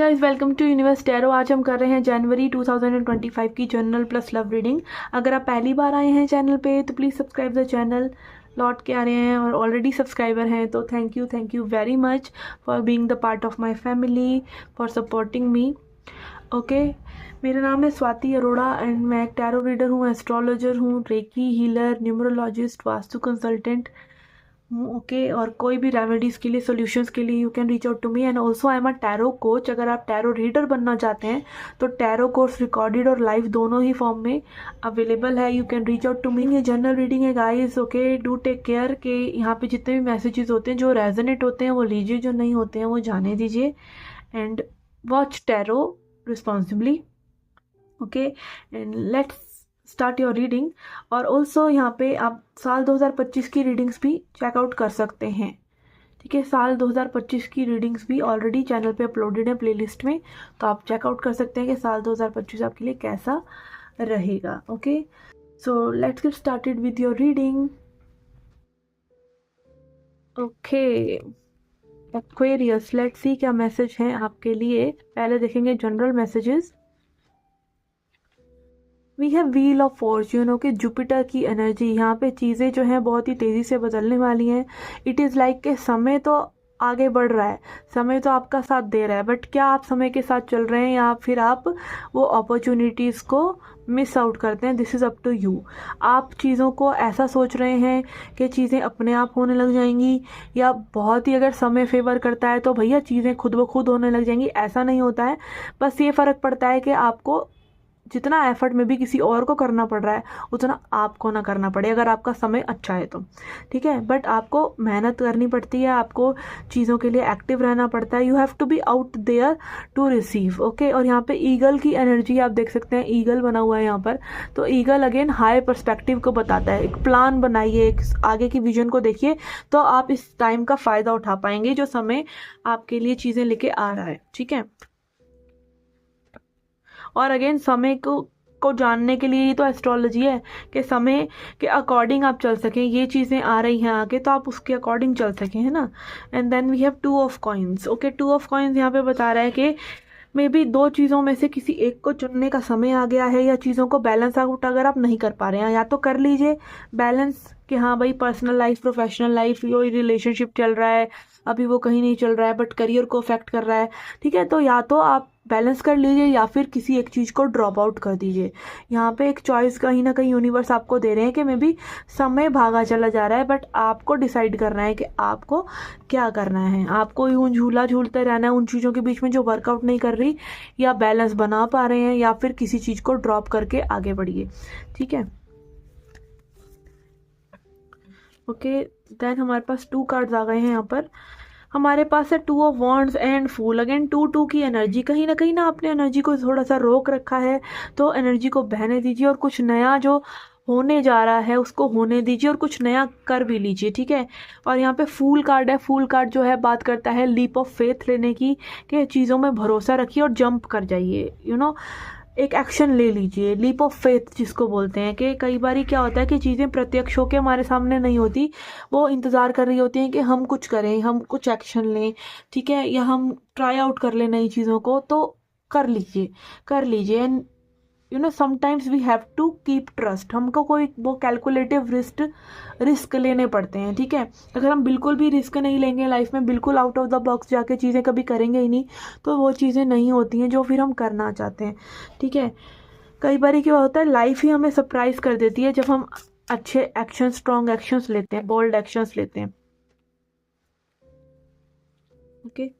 Guys, welcome to universe tarot. आज हम कर रहे हैं जनवरी 2025 की जनरल प्लस लव रीडिंग। अगर आप पहली बार आए हैं चैनल पे तो प्लीज़ सब्सक्राइब द चैनल। लौट के आ रहे हैं और ऑलरेडी सब्सक्राइबर हैं तो thank you very much for being the part of my family, for supporting me. Okay, मेरा नाम है स्वाति अरोड़ा एंड मैं एक टैरो रीडर हूँ, एस्ट्रोलॉजर हूँ, reiki healer, numerologist, vastu consultant. Okay, और कोई भी रेमेडीज़ के लिए, सॉल्यूशंस के लिए you can reach out to me. And also I am a tarot coach. अगर आप टैरो रीडर बनना चाहते हैं तो टैरो कोर्स रिकॉर्डेड और लाइव दोनों ही फॉर्म में अवेलेबल है। You can reach out to me. ये जनरल रीडिंग है guys. Okay, do take care के यहाँ पे जितने भी मैसेजेस होते हैं जो रेजोनेट होते हैं वो लीजिए, जो नहीं होते हैं वो जाने दीजिए। And watch tarot responsibly. Okay, and let's start your reading. और ऑल्सो यहाँ पे आप साल 2025 की रीडिंग्स भी चेकआउट कर सकते हैं। ठीक है, साल 2025 की रीडिंग्स भी ऑलरेडी चैनल पे अपलोडेड है प्लेलिस्ट में, तो आप चेकआउट कर सकते हैं कि साल 2025 आपके लिए कैसा रहेगा। Okay, so let's get started with your reading. Okay, Aquarius, let's see क्या मैसेज है आपके लिए। पहले देखेंगे general messages. We have wheel of fortune. Okay, Jupiter की एनर्जी। यहाँ पे चीज़ें जो हैं बहुत ही तेज़ी से बदलने वाली हैं। इट इज़ लाइक कि समय तो आगे बढ़ रहा है, समय तो आपका साथ दे रहा है, बट क्या आप समय के साथ चल रहे हैं या फिर आप वो अपॉर्चुनिटीज़ को मिस आउट करते हैं? This is up to you. आप चीज़ों को ऐसा सोच रहे हैं कि चीज़ें अपने आप होने लग जाएंगी, या बहुत ही अगर समय फेवर करता है तो भैया चीज़ें खुद ब खुद होने लग जाएंगी। ऐसा नहीं होता है। बस ये फ़र्क पड़ता है कि आपको जितना एफर्ट में भी किसी और को करना पड़ रहा है उतना आपको ना करना पड़े, अगर आपका समय अच्छा है तो। ठीक है, बट आपको मेहनत करनी पड़ती है, आपको चीज़ों के लिए एक्टिव रहना पड़ता है। You have to be out there to receive. Okay, और यहाँ पे ईगल की एनर्जी आप देख सकते हैं, ईगल बना हुआ है यहाँ पर। तो ईगल अगेन हाई पर्सपेक्टिव को बताता है। एक प्लान बनाइए, एक आगे की विजन को देखिए, तो आप इस टाइम का फ़ायदा उठा पाएंगे जो समय आपके लिए चीज़ें लेके आ रहा है। ठीक है, और अगेन समय को जानने के लिए ही तो एस्ट्रोलॉजी है कि समय के अकॉर्डिंग आप चल सकें। ये चीज़ें आ रही हैं आगे तो आप उसके अकॉर्डिंग चल सकें, है ना। And then we have two of coins. Okay, two of coins यहाँ पे बता रहा है कि मे बी दो चीज़ों में से किसी एक को चुनने का समय आ गया है, या चीज़ों को बैलेंस आउट अगर आप नहीं कर पा रहे हैं, या तो कर लीजिए बैलेंस कि हाँ भाई पर्सनल लाइफ, प्रोफेशनल लाइफ, कोई रिलेशनशिप चल रहा है, अभी वो कहीं नहीं चल रहा है बट करियर को अफेक्ट कर रहा है। ठीक है, तो या तो आप बैलेंस कर लीजिए या फिर किसी एक चीज़ को ड्रॉप आउट कर दीजिए। यहाँ पे एक चॉइस कहीं ना कहीं यूनिवर्स आपको दे रहे हैं कि मे बी समय भागा चला जा रहा है, बट आपको डिसाइड करना है कि आपको क्या करना है। आपको यूं झूला झूलते रहना है उन चीज़ों के बीच में जो वर्कआउट नहीं कर रही, या बैलेंस बना पा रहे हैं, या फिर किसी चीज़ को ड्रॉप करके आगे बढ़िए। ठीक है, ओके, देन हमारे पास 2 कार्ड्स आ गए हैं यहाँ पर। हमारे पास है 2 of wands and fool. Again 2 की एनर्जी। कहीं ना आपने एनर्जी को थोड़ा सा रोक रखा है, तो एनर्जी को बहने दीजिए और कुछ नया जो होने जा रहा है उसको होने दीजिए और कुछ नया कर भी लीजिए। ठीक है, और यहाँ पे फूल कार्ड है। फूल कार्ड जो है बात करता है लीप ऑफ फेथ लेने की, कि चीज़ों में भरोसा रखिए और जंप कर जाइए। एक एक्शन ले लीजिए। लीप ऑफ फेथ जिसको बोलते हैं, कि कई बार क्या होता है कि चीज़ें प्रत्यक्ष होकर हमारे सामने नहीं होती, वो इंतज़ार कर रही होती हैं कि हम कुछ करें, हम कुछ एक्शन लें। ठीक है, या हम ट्राई आउट कर लें नई चीज़ों को, तो कर लीजिए। And sometimes we have to keep trust. हमको कोई वो कैलकुलेटिव रिस्क लेने पड़ते हैं। ठीक है, अगर हम बिल्कुल भी रिस्क नहीं लेंगे लाइफ में, बिल्कुल आउट ऑफ द बॉक्स जाके चीज़ें कभी करेंगे ही नहीं, तो वो चीज़ें नहीं होती हैं जो फिर हम करना चाहते हैं। ठीक है, कई बार क्या होता है, लाइफ ही हमें सरप्राइज कर देती है जब हम अच्छे एक्शन, स्ट्रॉन्ग एक्शंस लेते हैं, बोल्ड एक्शंस लेते हैं। ओके,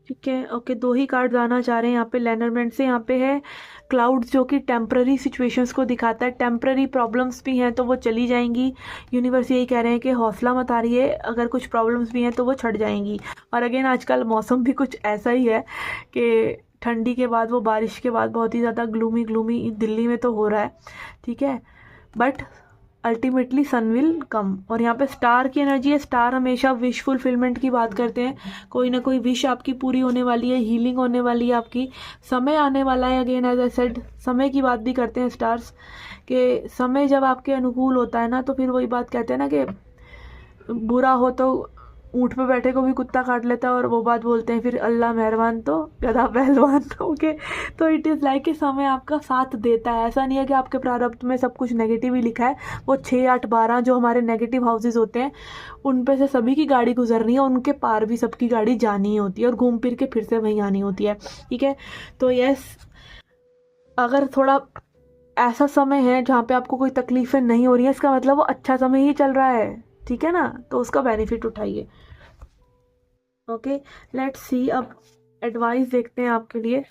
ठीक है, ओके, 2 ही कार्ड आना चाह रहे हैं यहाँ पे लेनरमेंट से। यहाँ पे है क्लाउड्स, जो कि टेम्प्ररी सिचुएशंस को दिखाता है। टेम्प्ररी प्रॉब्लम्स भी हैं तो वो चली जाएंगी। यूनिवर्स यही कह रहे हैं कि हौसला मत हारिए, अगर कुछ प्रॉब्लम्स भी हैं तो वो छट जाएंगी। और अगेन आजकल मौसम भी कुछ ऐसा ही है कि ठंडी के बाद वो बारिश के बाद बहुत ही ज़्यादा ग्लूमी दिल्ली में तो हो रहा है। ठीक है, but ultimately sun will come. और यहाँ पे स्टार की एनर्जी है। स्टार हमेशा विश फुलफिलमेंट की बात करते हैं। कोई ना कोई विश आपकी पूरी होने वाली है, हीलिंग होने वाली है आपकी, समय आने वाला है। अगेन एज आई सेड, समय की बात भी करते हैं स्टार्स, कि समय जब आपके अनुकूल होता है ना, तो फिर वही बात कहते हैं ना कि बुरा हो तो ऊँट पे बैठे को भी कुत्ता काट लेता है, और वो बात बोलते हैं फिर अल्लाह मेहरबान तो गधा पहलवान। ओके, तो इट इज़ लाइक कि समय आपका साथ देता है। ऐसा नहीं है कि आपके प्रारब्ध में सब कुछ नेगेटिव ही लिखा है। वो 6, 8, 12 जो हमारे नेगेटिव हाउसेज होते हैं, उन पे से सभी की गाड़ी गुजरनी है, उनके पार भी सबकी गाड़ी जानी ही होती है, और घूम फिर के फिर से वहीं आनी होती है। ठीक है, तो यस, अगर थोड़ा ऐसा समय है जहाँ पे आपको कोई तकलीफ़ें नहीं हो रही हैं, इसका मतलब वो अच्छा समय ही चल रहा है। ठीक है ना, तो उसका बेनिफिट उठाइए। ओके, लेट्स सी, अब एडवाइस देखते हैं आपके लिए।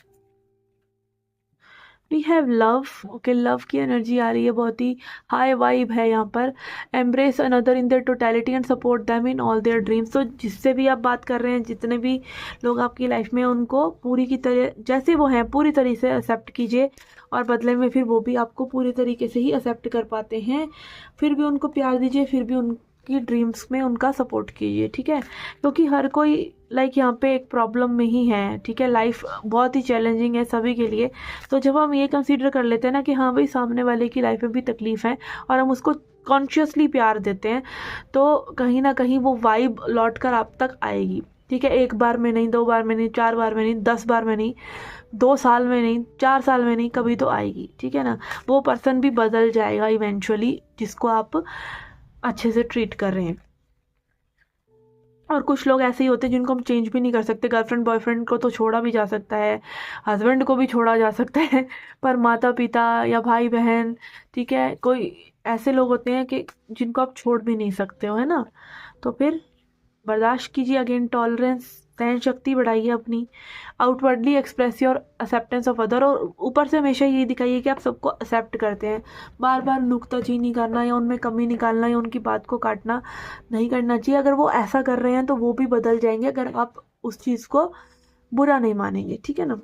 We have love. Okay, love की एनर्जी आ रही है, बहुत ही हाई वाइब है यहाँ पर। Embrace another in their totality and support them in all their dreams. तो जिससे भी आप बात कर रहे हैं, जितने भी लोग आपकी लाइफ में, उनको पूरी की तरह जैसे वो हैं पूरी तरीके से एक्सेप्ट कीजिए, और बदले में फिर वो भी आपको पूरी तरीके से ही एक्सेप्ट कर पाते हैं। फिर भी उनको प्यार दीजिए, फिर भी उनकी ड्रीम्स में उनका सपोर्ट कीजिए। ठीक है, क्योंकि हर कोई लाइक यहाँ पे एक प्रॉब्लम में ही है। ठीक है, लाइफ बहुत ही चैलेंजिंग है सभी के लिए। तो जब हम ये कंसीडर कर लेते हैं ना कि हाँ भाई, सामने वाले की लाइफ में भी तकलीफ़ है, और हम उसको कॉन्शियसली प्यार देते हैं, तो कहीं ना कहीं वो वाइब लौट कर आप तक आएगी। ठीक है, 1 बार में नहीं, 2 बार में नहीं, 4 बार में नहीं, 10 बार में नहीं, 2 साल में नहीं, 4 साल में नहीं, कभी तो आएगी। ठीक है ना, वो पर्सन भी बदल जाएगा इवेंचुअली, जिसको आप अच्छे से ट्रीट कर रहे हैं। और कुछ लोग ऐसे ही होते हैं जिनको हम चेंज भी नहीं कर सकते। गर्लफ्रेंड बॉयफ्रेंड को तो छोड़ा भी जा सकता है, हस्बैंड को भी छोड़ा जा सकता है, पर माता पिता या भाई बहन, ठीक है, कोई ऐसे लोग होते हैं कि जिनको आप छोड़ भी नहीं सकते हो, है ना। तो फिर बर्दाश्त कीजिए, अगेन टॉलरेंस, सहन शक्ति बढ़ाइए अपनी। Outwardly express your acceptance of other, और ऊपर से हमेशा ये दिखाइए कि आप सबको एक्सेप्ट करते हैं। बार बार नुक्ताचीनी करना या उनमें कमी निकालना या उनकी बात को काटना नहीं करना चाहिए। अगर वो ऐसा कर रहे हैं तो वो भी बदल जाएंगे, अगर आप उस चीज़ को बुरा नहीं मानेंगे। ठीक है ना।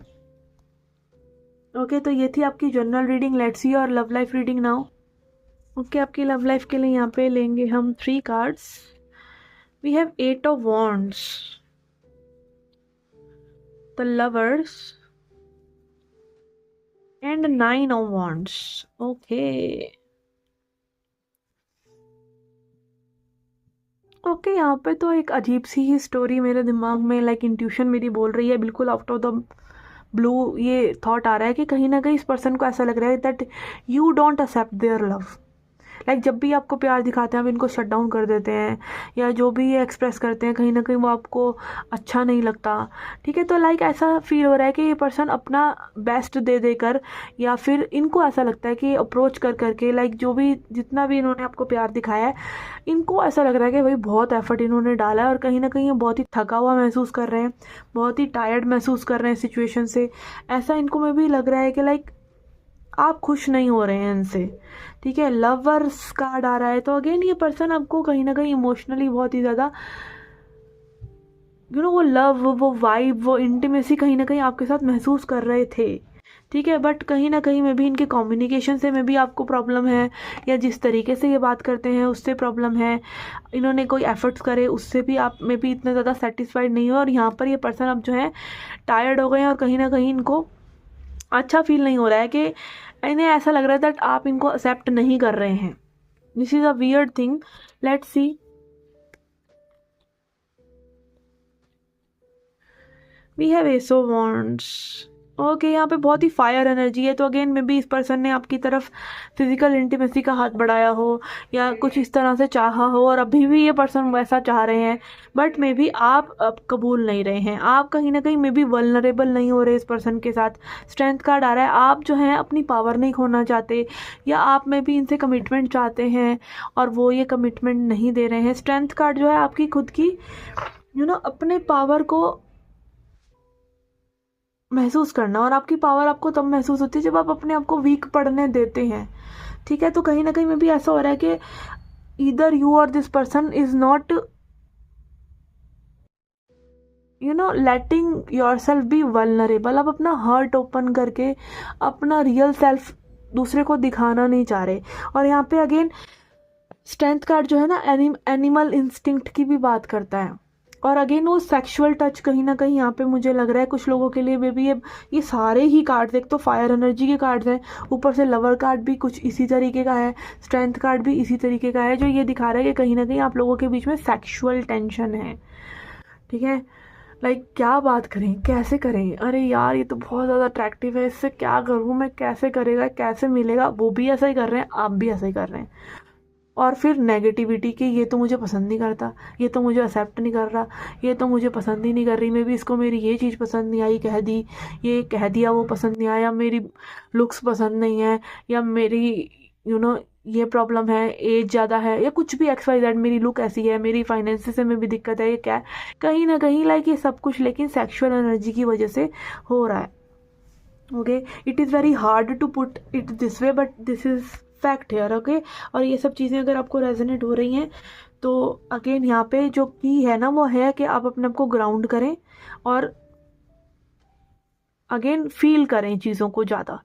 ओके, तो ये थी आपकी जनरल रीडिंग। लेट्स सी और love life reading now. Okay, आपकी लव लाइफ के लिए यहाँ पे लेंगे हम 3 cards. We have 8 of wands, the lovers, and 9 of wands. Okay. Okay, यहाँ पे तो एक अजीब सी ही स्टोरी मेरे दिमाग में, लाइक इंट्यूशन मेरी बोल रही है, बिल्कुल आउट ऑफ द ब्लू ये थॉट आ रहा है कि कहीं ना कहीं इस पर्सन को ऐसा लग रहा है that you don't accept their love. Like जब भी आपको प्यार दिखाते हैं आप इनको शट डाउन कर देते हैं, या जो भी ये एक्सप्रेस करते हैं कहीं ना कहीं वो आपको अच्छा नहीं लगता। ठीक है, तो लाइक ऐसा फील हो रहा है कि ये पर्सन अपना बेस्ट दे देकर, या फिर इनको ऐसा लगता है कि अप्रोच कर करके, लाइक जो भी जितना भी इन्होंने आपको प्यार दिखाया है, इनको ऐसा लग रहा है कि भाई बहुत एफर्ट इन्होंने डाला है, और कहीं ना कहीं ये बहुत ही थका हुआ महसूस कर रहे हैं, बहुत ही टायर्ड महसूस कर रहे हैं सिचुएशन से। ऐसा इनको में भी लग रहा है कि लाइक आप खुश नहीं हो रहे हैं इनसे। ठीक है, लवर्स कार्ड आ रहा है, तो अगेन ये पर्सन आपको कहीं ना कहीं इमोशनली बहुत ही ज़्यादा वो लव, वो वाइब, वो इंटीमेसी कहीं ना कहीं आपके साथ महसूस कर रहे थे। ठीक है, बट कहीं ना कहीं में भी इनके कम्युनिकेशन से में भी आपको प्रॉब्लम है, या जिस तरीके से ये बात करते हैं उससे प्रॉब्लम है। इन्होंने कोई एफर्ट्स करे उससे भी आप में भी इतना ज़्यादा सेटिस्फाइड नहीं हो, और यहाँ पर ये पर्सन अब जो है टायर्ड हो गए हैं, और कहीं ना कहीं इनको अच्छा फील नहीं हो रहा है, कि इन्हें ऐसा लग रहा है दैट आप इनको एक्सेप्ट नहीं कर रहे हैं। This is a weird thing. Let's see. We have ace of wands. Okay, यहाँ पे बहुत ही फायर एनर्जी है, तो अगेन मे बी इस पर्सन ने आपकी तरफ फिजिकल इंटीमेसी का हाथ बढ़ाया हो, या कुछ इस तरह से चाहा हो, और अभी भी ये पर्सन वैसा चाह रहे हैं, बट मे बी आप अब कबूल नहीं रहे हैं। आप कहीं ना कहीं मे बी वल्नरेबल नहीं हो रहे इस पर्सन के साथ। स्ट्रेंथ कार्ड आ रहा है, आप जो है अपनी पावर नहीं खोना चाहते, या आप में भी इनसे कमिटमेंट चाहते हैं और वो ये कमिटमेंट नहीं दे रहे हैं। स्ट्रेंथ कार्ड जो है आपकी खुद की अपने पावर को महसूस करना, और आपकी पावर आपको तब महसूस होती है जब आप अपने आप को वीक पड़ने देते हैं। ठीक है, तो कहीं ना कहीं में भी ऐसा हो रहा है कि ईदर यू और this person is not letting yourself be vulnerable. आप अपना हार्ट ओपन करके अपना रियल सेल्फ दूसरे को दिखाना नहीं चाह रहे। और यहाँ पे अगेन स्ट्रेंथ कार्ड जो है ना, एनिमल इंस्टिंक्ट की भी बात करता है। और अगेन वो सेक्सुअल टच कहीं ना कहीं यहाँ पे मुझे लग रहा है कुछ लोगों के लिए मे बी ये सारे ही कार्ड्स, एक तो फायर एनर्जी के कार्ड्स हैं, ऊपर से लवर कार्ड भी कुछ इसी तरीके का है, स्ट्रेंथ कार्ड भी इसी तरीके का है, जो ये दिखा रहा है कि कहीं ना कहीं आप लोगों के बीच में सेक्सुअल टेंशन है। ठीक है, लाइक क्या बात करें, कैसे करें, अरे यार ये तो बहुत ज़्यादा अट्रैक्टिव है, इससे क्या करूँ मैं, कैसे करेगा, कैसे मिलेगा, वो भी ऐसा ही कर रहे हैं, आप भी ऐसा ही कर रहे हैं। और फिर नेगेटिविटी की, ये तो मुझे पसंद नहीं करता, ये तो मुझे एक्सेप्ट नहीं कर रहा, ये तो मुझे पसंद ही नहीं कर रही, मे बी इसको मेरी ये चीज़ पसंद नहीं आई, कह दी, ये कह दिया वो पसंद नहीं आया, मेरी लुक्स पसंद नहीं है, या मेरी ये प्रॉब्लम है, एज ज़्यादा है, या कुछ भी XYZ, मेरी लुक ऐसी है, मेरी फाइनेंसिस में भी दिक्कत है, ये क्या है, कहीं ना कहीं लाइक ये सब कुछ लेकिन सेक्सुअल एनर्जी की वजह से हो रहा है। Okay, it is very hard to put it this way but this is fact here. Okay, और ये सब चीज़ें अगर आपको रेजोनेट हो रही हैं तो अगेन यहाँ पे जो की है ना वो है कि आप अपने आप को ग्राउंड करें और अगेन फील करें चीज़ों को ज़्यादा,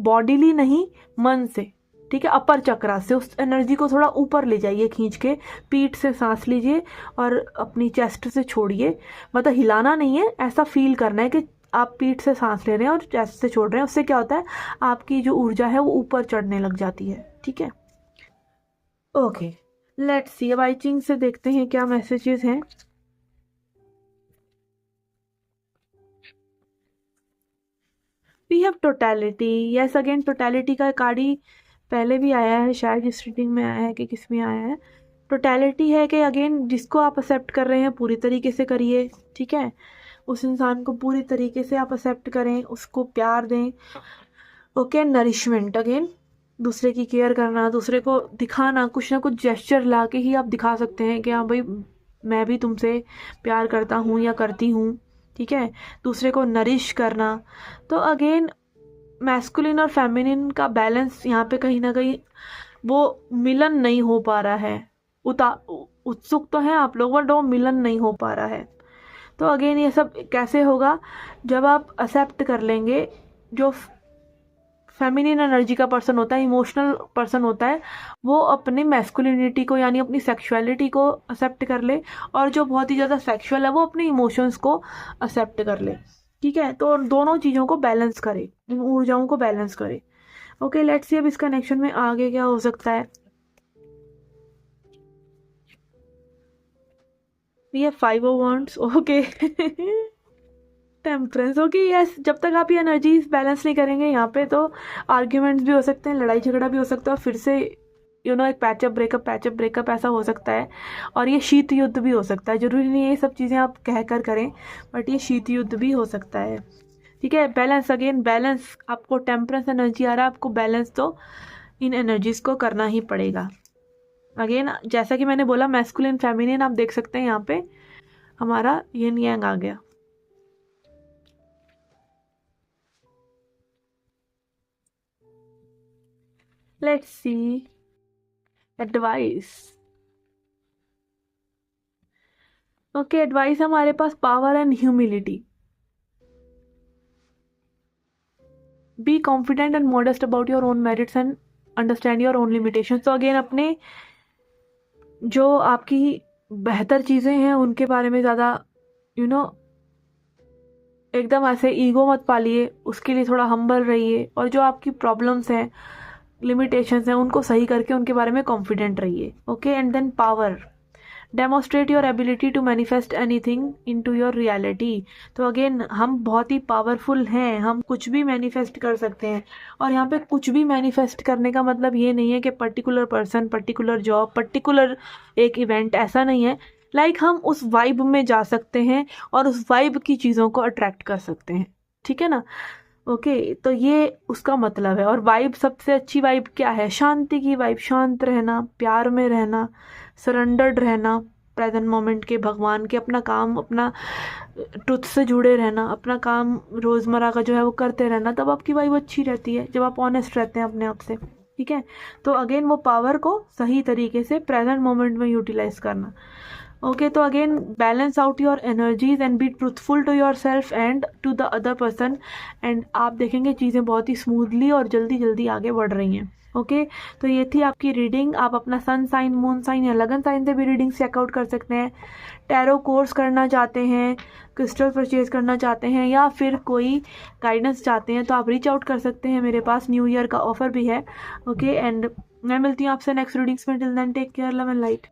बॉडीली नहीं, मन से। ठीक है, अपर चक्रा से उस एनर्जी को थोड़ा ऊपर ले जाइए, खींच के पीठ से सांस लीजिए और अपनी चेस्ट से छोड़िए, मतलब हिलाना नहीं है, ऐसा फील करना है कि आप पीठ से सांस ले रहे हैं और चेस्ट से छोड़ रहे हैं। उससे क्या होता है, आपकी जो ऊर्जा है वो ऊपर चढ़ने लग जाती है। ठीक है, ओके, लेट्स सी, अब आई चिंग से देखते हैं क्या मैसेजेस हैं। We have totality, yes, again totality का कार्ड ही पहले भी आया है, शायद इस रीडिंग में आया है कि किस में आया है। टोटलिटी है कि अगेन जिसको आप एक्सेप्ट कर रहे हैं पूरी तरीके से करिए। ठीक है, उस इंसान को पूरी तरीके से आप एक्सेप्ट करें, उसको प्यार दें। ओके, नरिशमेंट, अगेन दूसरे की केयर करना, दूसरे को दिखाना, कुछ ना कुछ जेस्चर ला के ही आप दिखा सकते हैं कि हाँ भाई मैं भी तुमसे प्यार करता हूँ या करती हूँ। ठीक है, दूसरे को नरिश करना। तो अगेन मैस्कुलिन और फेमिनिन का बैलेंस यहाँ पे कहीं ना कहीं वो मिलन नहीं हो पा रहा है। उत्सुक तो हैं आप लोग बट वो मिलन नहीं हो पा रहा है। तो अगेन ये सब कैसे होगा, जब आप एक्सेप्ट कर लेंगे जो फेमिनिन एनर्जी का पर्सन होता है, इमोशनल पर्सन होता है, वो अपनी मैस्कुलिनिटी को यानी अपनी सेक्सुअलिटी को एक्सेप्ट कर ले, और जो बहुत ही ज़्यादा सेक्सुअल है वो अपने इमोशंस को एक्सेप्ट कर ले। ठीक है, तो दोनों चीज़ों को बैलेंस करे, ऊर्जाओं को बैलेंस करे। ओके, लेट्स सी अब इस कनेक्शन में आगे क्या हो सकता है। ये 5 of wands, okay, temperance, okay, yes, जब तक आप ये एनर्जीज बैलेंस नहीं करेंगे यहाँ पे तो आर्ग्यूमेंट्स भी हो सकते हैं, लड़ाई झगड़ा भी हो सकता है, और फिर से एक पैचअप ब्रेकअप ऐसा हो सकता है, और ये शीत युद्ध भी हो सकता है। जरूरी नहीं है ये सब चीज़ें आप कह कर करें, बट ये शीत युद्ध भी हो सकता है। ठीक है, बैलेंस, अगेन बैलेंस, आपको टेम्परेंस एनर्जी आ रहा है, आपको बैलेंस तो इन एनर्जीज को करना ही पड़ेगा। अगेन जैसा कि मैंने बोला, मैस्कुलिन फेमिनिन आप देख सकते हैं, यहाँ पे हमारा यिन यांग आ गया। Let's see advice. Okay, advice हमारे पास power and humility. Be confident and modest about your own merits and understand your own limitation. तो अगेन अपने जो आपकी बेहतर चीज़ें हैं उनके बारे में ज़्यादा एकदम ऐसे ईगो मत पालिए, उसके लिए थोड़ा हम्बल रहिए, और जो आपकी प्रॉब्लम्स हैं, लिमिटेशंस हैं, उनको सही करके उनके बारे में कॉन्फिडेंट रहिए। Okay, and then power, demonstrate your ability to manifest anything into your reality. तो अगेन हम बहुत ही पावरफुल हैं, हम कुछ भी मैनिफेस्ट कर सकते हैं। और यहाँ पे कुछ भी मैनिफेस्ट करने का मतलब ये नहीं है कि particular person, particular job, particular एक इवेंट, ऐसा नहीं है। लाइक हम उस वाइब में जा सकते हैं और उस वाइब की चीज़ों को अट्रैक्ट कर सकते हैं। ठीक है ना, ओके, तो ये उसका मतलब है। और वाइब, सबसे अच्छी वाइब क्या है, शांति की वाइब, शांत रहना, प्यार में रहना, सरेंडर्ड रहना प्रेजेंट मोमेंट के, भगवान के, अपना काम, अपना ट्रुथ से जुड़े रहना, अपना काम रोज़मर्रा का जो है वो करते रहना, तब आपकी वाइब अच्छी रहती है, जब आप ऑनेस्ट रहते हैं अपने आप से। ठीक है, तो अगेन वो पावर को सही तरीके से प्रेजेंट मोमेंट में यूटिलाइज करना। ओके, तो again balance out your energies and be truthful to yourself and to the other person, and आप देखेंगे चीज़ें बहुत ही स्मूथली और जल्दी जल्दी आगे बढ़ रही हैं। ओके, तो ये थी आपकी रीडिंग। आप अपना सन साइन, मून साइन या लगन साइन से भी रीडिंग चेकआउट कर सकते हैं। टैरो कोर्स करना चाहते हैं, क्रिस्टल परचेज करना चाहते हैं, या फिर कोई गाइडेंस चाहते हैं, तो आप रीच आउट कर सकते हैं। मेरे पास न्यू ईयर का ऑफ़र भी है। ओके, एंड मैं मिलती हूँ आपसे नेक्स्ट रीडिंग्स में। Till then take care, love and light.